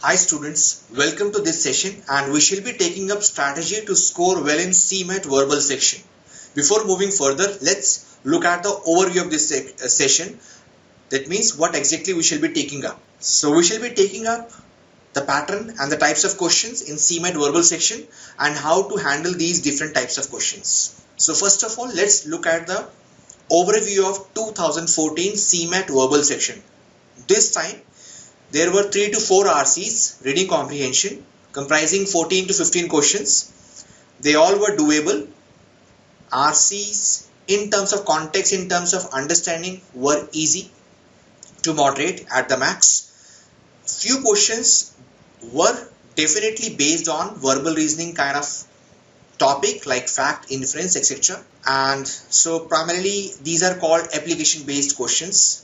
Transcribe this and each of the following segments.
Hi students, welcome to this session and we shall be taking up strategy to score well in CMAT verbal section. Before moving further, let's look at the overview of this session. That means what exactly we shall be taking up. So we shall be taking up the pattern and the types of questions in CMAT verbal section and how to handle these different types of questions. So first of all, let's look at the overview of 2014 CMAT verbal section. This time there were 3 to 4 RCs, reading comprehension, comprising 14 to 15 questions. They all were doable. RCs in terms of context, in terms of understanding, were easy to moderate at the max. Few questions were definitely based on verbal reasoning kind of topic like fact, inference, etc. And so primarily these are called application based questions.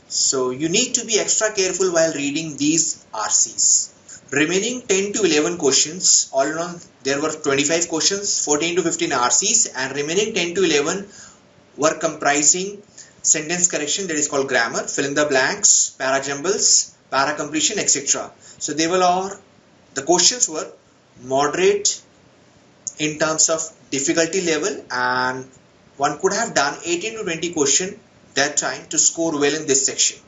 So you need to be extra careful while reading these RCs. Remaining 10 to 11 questions, all in all there were 25 questions, 14 to 15 RCs, and remaining 10 to 11 were comprising sentence correction, that is called grammar, fill in the blanks, para jumbles, para completion, etc. So they were all, the questions were moderate in terms of difficulty level, and one could have done 18 to 20 questions that time to score well in this section.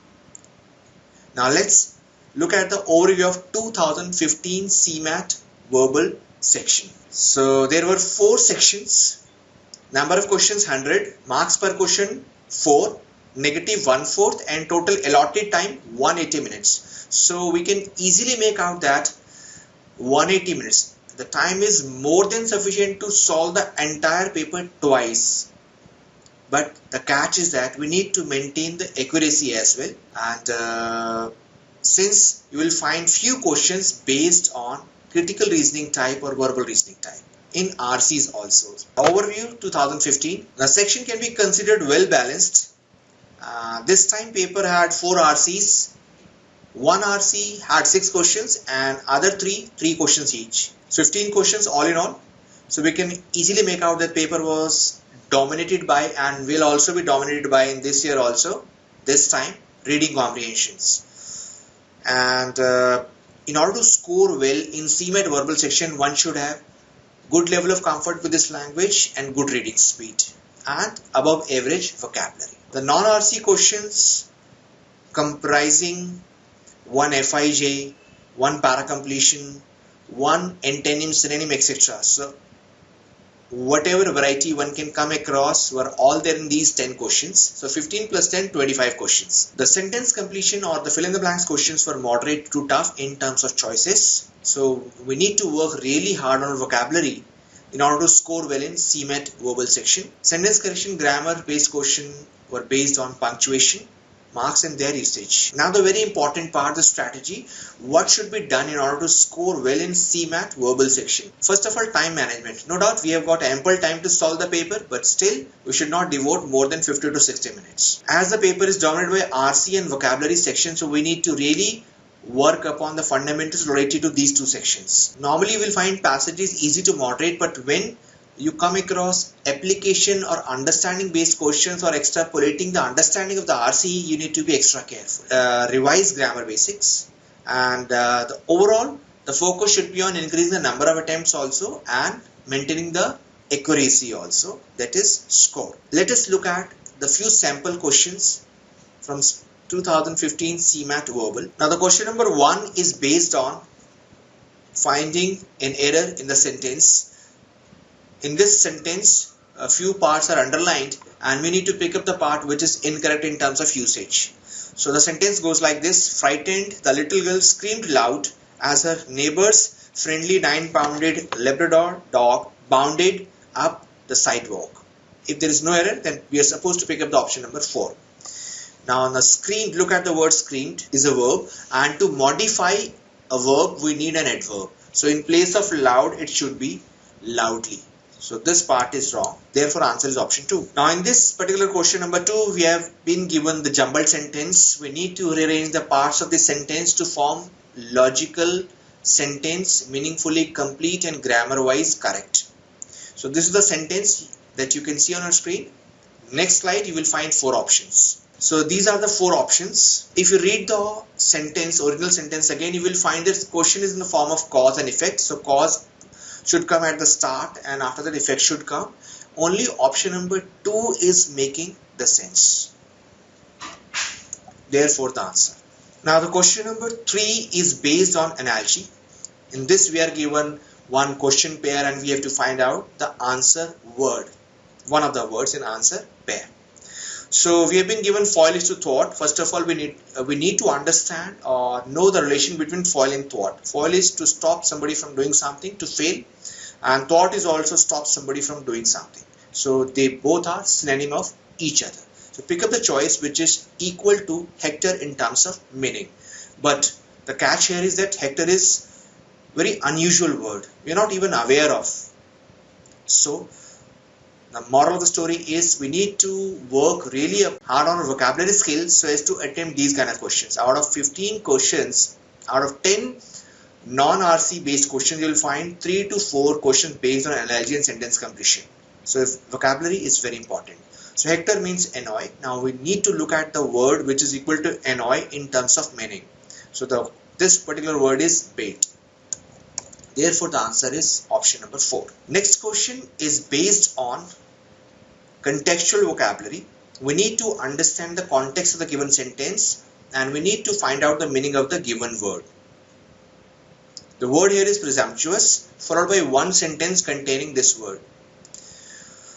Now let's look at the overview of 2015 CMAT verbal section. So there were 4 sections, number of questions 100, marks per question 4, negative 1/4, and total allotted time 180 minutes. So we can easily make out that 180 minutes. The time is more than sufficient to solve the entire paper twice. But the catch is that we need to maintain the accuracy as well, and since you will find few questions based on critical reasoning type or verbal reasoning type in RCs also. Overview 2015. The section can be considered well balanced. This time paper had 4 RCs. One RC had 6 questions and other 3 questions each. 15 questions all in all. So we can easily make out that paper was dominated by and will also be dominated by in this year also, this time, reading comprehensions. And in order to score well in CMAT verbal section, one should have good level of comfort with this language and good reading speed and above average vocabulary. The non-RC questions comprising 1 FIJ, 1 para completion, 1 antonym, synonym, etc. So whatever variety one can come across were all there in these 10 questions. So 15 plus 10, 25 questions. The sentence completion or the fill in the blanks questions were moderate to tough in terms of choices. So we need to work really hard on vocabulary in order to score well in CMAT verbal section. Sentence correction grammar based question were based on punctuation, marks and their usage. Now the very important part, the strategy, what should be done in order to score well in CMAT verbal section. First of all, time management. No doubt we have got ample time to solve the paper, but still we should not devote more than 50 to 60 minutes. As the paper is dominated by RC and vocabulary section, so we need to really work upon the fundamentals related to these 2 sections. Normally you will find passages easy to moderate, but when you come across application or understanding based questions or extrapolating the understanding of the RC, you need to be extra careful. Revise grammar basics, and the overall the focus should be on increasing the number of attempts also and maintaining the accuracy also, that is score. Let us look at the few sample questions from 2015 CMAT verbal. Now the question number 1 is based on finding an error in the sentence. In this sentence, a few parts are underlined and we need to pick up the part which is incorrect in terms of usage. So the sentence goes like this: frightened, the little girl screamed loud as her neighbor's friendly 9-pound Labrador dog bounded up the sidewalk. If there is no error, then we are supposed to pick up the option number 4. Now on the screamed, look at the word screamed is a verb, and to modify a verb we need an adverb. So in place of loud it should be loudly. So this part is wrong. Therefore answer is option 2. Now in this particular question number 2, we have been given the jumbled sentence. We need to rearrange the parts of the sentence to form logical sentence, meaningfully complete and grammar wise correct. So this is the sentence that you can see on our screen. Next slide you will find 4 options. So these are the four options. If you read the sentence, original sentence again, you will find this question is in the form of cause and effect. So cause should come at the start and after that effect should come. Only option number 2 is making the sense. Therefore the answer. Now the question number 3 is based on analogy. In this we are given one question pair and we have to find out the answer word. One of the words in answer pair. So we have been given foil is to thought. First of all, we need to understand or know the relation between foil and thought. Foil is to stop somebody from doing something, to fail, and thought is also stop somebody from doing something. So they both are synonym of each other. So pick up the choice which is equal to hector in terms of meaning. But the catch here is that hector is very unusual word. We are not even aware of. So the moral of the story is we need to work really hard on our vocabulary skills so as to attempt these kind of questions. Out of 15 questions, out of 10 non-RC based questions, you will find 3 to 4 questions based on analogy and sentence completion. So if vocabulary is very important. So hector means annoy. Now we need to look at the word which is equal to annoy in terms of meaning. So this particular word is bait. Therefore the answer is option number 4. Next question is based on contextual vocabulary. We need to understand the context of the given sentence and we need to find out the meaning of the given word. The word here is presumptuous, followed by one sentence containing this word.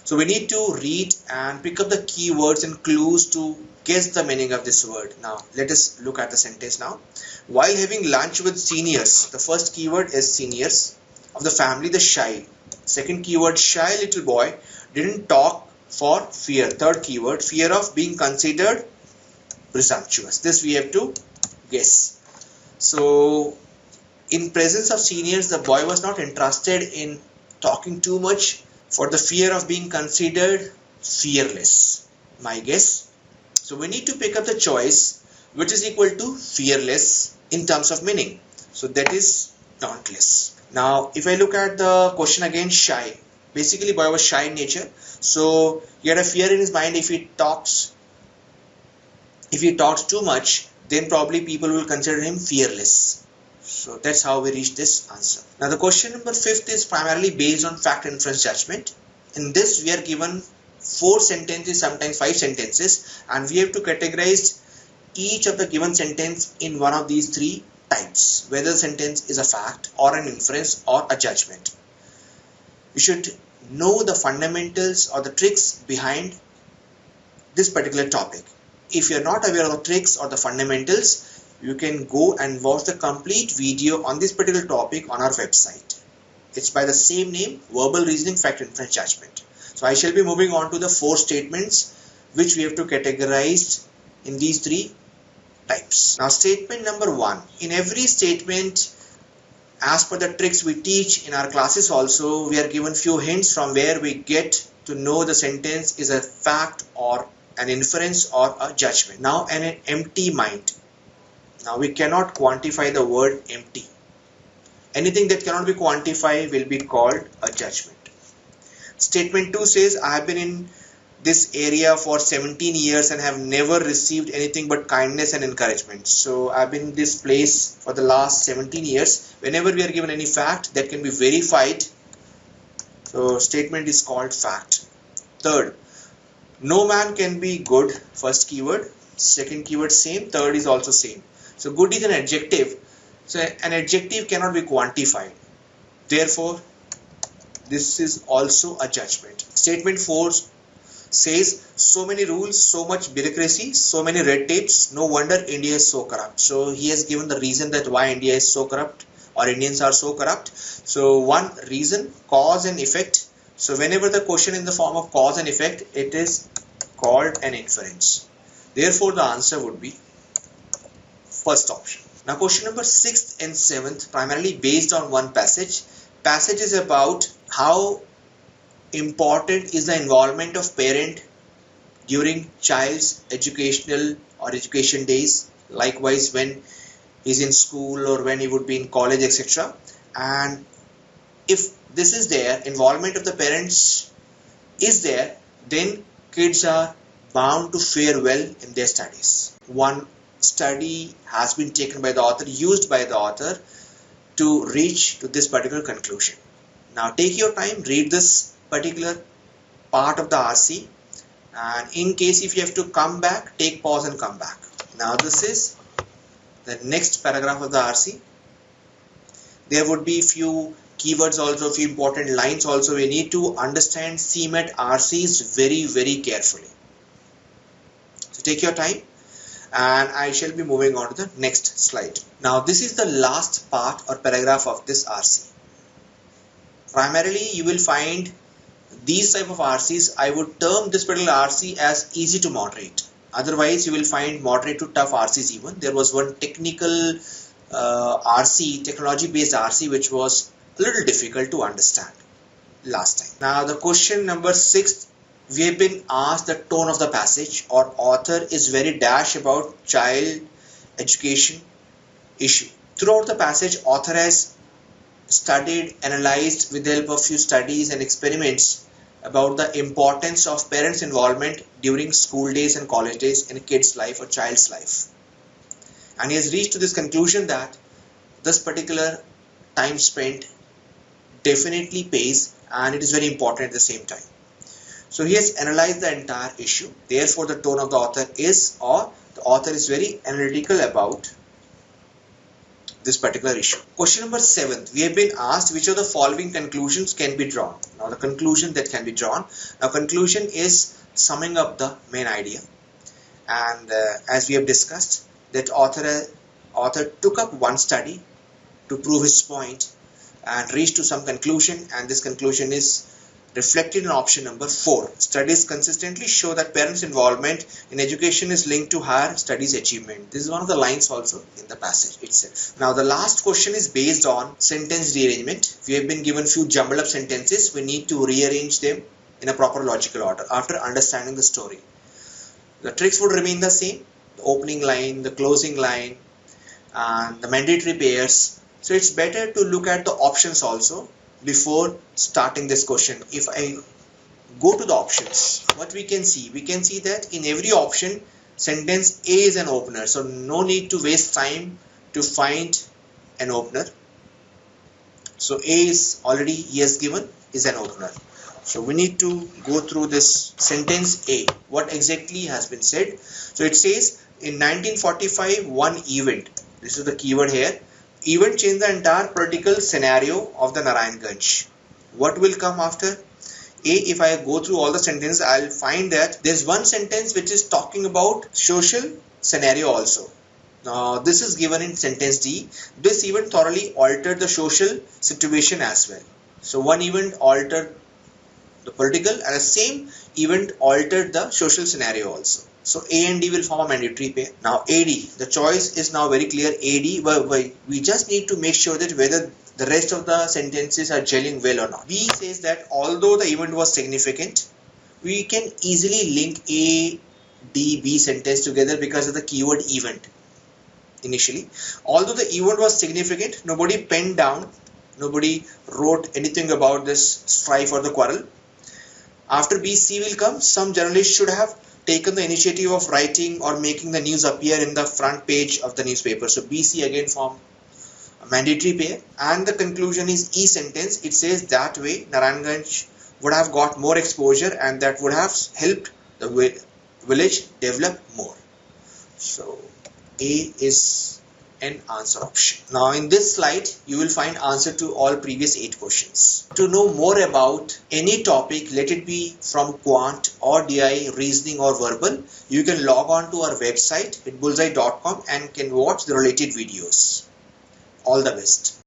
So we need to read and pick up the keywords and clues to guess the meaning of this word. Now let us look at the sentence now. While having lunch with seniors, the first keyword is seniors of the family, the shy. Second keyword, shy little boy didn't talk for fear. Third keyword, fear of being considered presumptuous. This we have to guess. So in presence of seniors, the boy was not interested in talking too much for the fear of being considered fearless. My guess. So we need to pick up the choice which is equal to fearless in terms of meaning. So that is dauntless. Now if I look at the question again, shy. Basically boy was shy in nature. So he had a fear in his mind if he talks too much, then probably people will consider him fearless. So that's how we reach this answer. Now the question number 5 is primarily based on fact inference judgment. In this we are given 4 sentences, sometimes 5 sentences, and we have to categorize each of the given sentence in one of these 3 types, whether the sentence is a fact or an inference or a judgment. We should know the fundamentals or the tricks behind this particular topic. If you are not aware of the tricks or the fundamentals, you can go and watch the complete video on this particular topic on our website. It's by the same name, Verbal Reasoning, Fact Inference Judgment. So I shall be moving on to the 4 statements which we have to categorize in these 3 types. Now statement number 1. In every statement, as per the tricks we teach in our classes also, we are given few hints from where we get to know the sentence is a fact or an inference or a judgment. Now an empty mind. Now we cannot quantify the word empty. Anything that cannot be quantified will be called a judgment. Statement 2 says, I have been in this area for 17 years and have never received anything but kindness and encouragement. So I have been in this place for the last 17 years. Whenever we are given any fact that can be verified, so statement is called fact. Third, no man can be good. First keyword. Second keyword same. Third is also same. So good is an adjective. So an adjective cannot be quantified. Therefore, this is also a judgment. Statement 4 says, so many rules, so much bureaucracy, so many red tapes, no wonder India is so corrupt. So he has given the reason that why India is so corrupt or Indians are so corrupt. So one reason, cause and effect. So whenever the question in the form of cause and effect, it is called an inference. Therefore the answer would be first option. Now question number 6th and 7th, primarily based on one passage. Passage is about how important is the involvement of parent during child's educational or education days, likewise when he's in school or when he would be in college, etc. And if this is there, involvement of the parents is there, then kids are bound to fare well in their studies. One study has been taken by the author, used by the author to reach to this particular conclusion. Now take your time, read this particular part of the RC, and in case if you have to come back, take pause and come back. Now this is the next paragraph of the RC. There would be few keywords also, few important lines also. We need to understand CMAT RCs very carefully. So take your time, and I shall be moving on to the next slide. Now this is the last part or paragraph of this RC. Primarily you will find these type of RCs. I would term this particular RC as easy to moderate. Otherwise you will find moderate to tough RCs even. There was one technical RC, technology based RC, which was a little difficult to understand last time. Now the question number 6, we have been asked the tone of the passage, or author is very dash about child education issue. Throughout the passage, author has studied, analyzed with the help of few studies and experiments about the importance of parents' involvement during school days and college days in a kid's life or child's life. And he has reached to this conclusion that this particular time spent definitely pays, and it is very important at the same time. So he has analyzed the entire issue. Therefore the tone of the author is, or the author is very analytical about this particular issue. Question number 7, we have been asked which of the following conclusions can be drawn. Now the conclusion that can be drawn, now conclusion is summing up the main idea, and as we have discussed, that author took up one study to prove his point and reached to some conclusion, and this conclusion is reflected in option number 4. Studies consistently show that parents' involvement in education is linked to higher studies achievement. This is one of the lines also in the passage itself. Now the last question is based on sentence rearrangement. We have been given few jumbled up sentences. We need to rearrange them in a proper logical order after understanding the story. The tricks would remain the same: the opening line, the closing line, and the mandatory pairs. So it's better to look at the options also before starting this question. If I go to the options, what we can see that in every option sentence A is an opener, so no need to waste time to find an opener. So A is already he has given is an opener. So we need to go through this sentence A, what exactly has been said. So it says in 1945 one event, this is the keyword here, event changed the entire political scenario of the Narayanganj. What will come after A? If I go through all the sentences, I'll find that there's one sentence which is talking about social scenario also. Now this is given in sentence D. This event thoroughly altered the social situation as well. So one event altered the political, and the same event altered the social scenario also. So A and D will form a mandatory pair. Now AD, the choice is now very clear. AD, but we just need to make sure that whether the rest of the sentences are gelling well or not. B says that although the event was significant, we can easily link A, D, B sentence together because of the keyword event initially. Although the event was significant, nobody penned down, nobody wrote anything about this strife or the quarrel. After B, C will come. Some journalists should have taken the initiative of writing or making the news appear in the front page of the newspaper. So BC again form a mandatory pair, and the conclusion is E sentence. It says that way Narayanganj would have got more exposure, and that would have helped the village develop more. So A is an answer option. Now in this slide you will find answer to all previous 8 questions. To know more about any topic, let it be from quant or DI, reasoning or verbal, you can log on to our website at bullseye.com and can watch the related videos. All the best.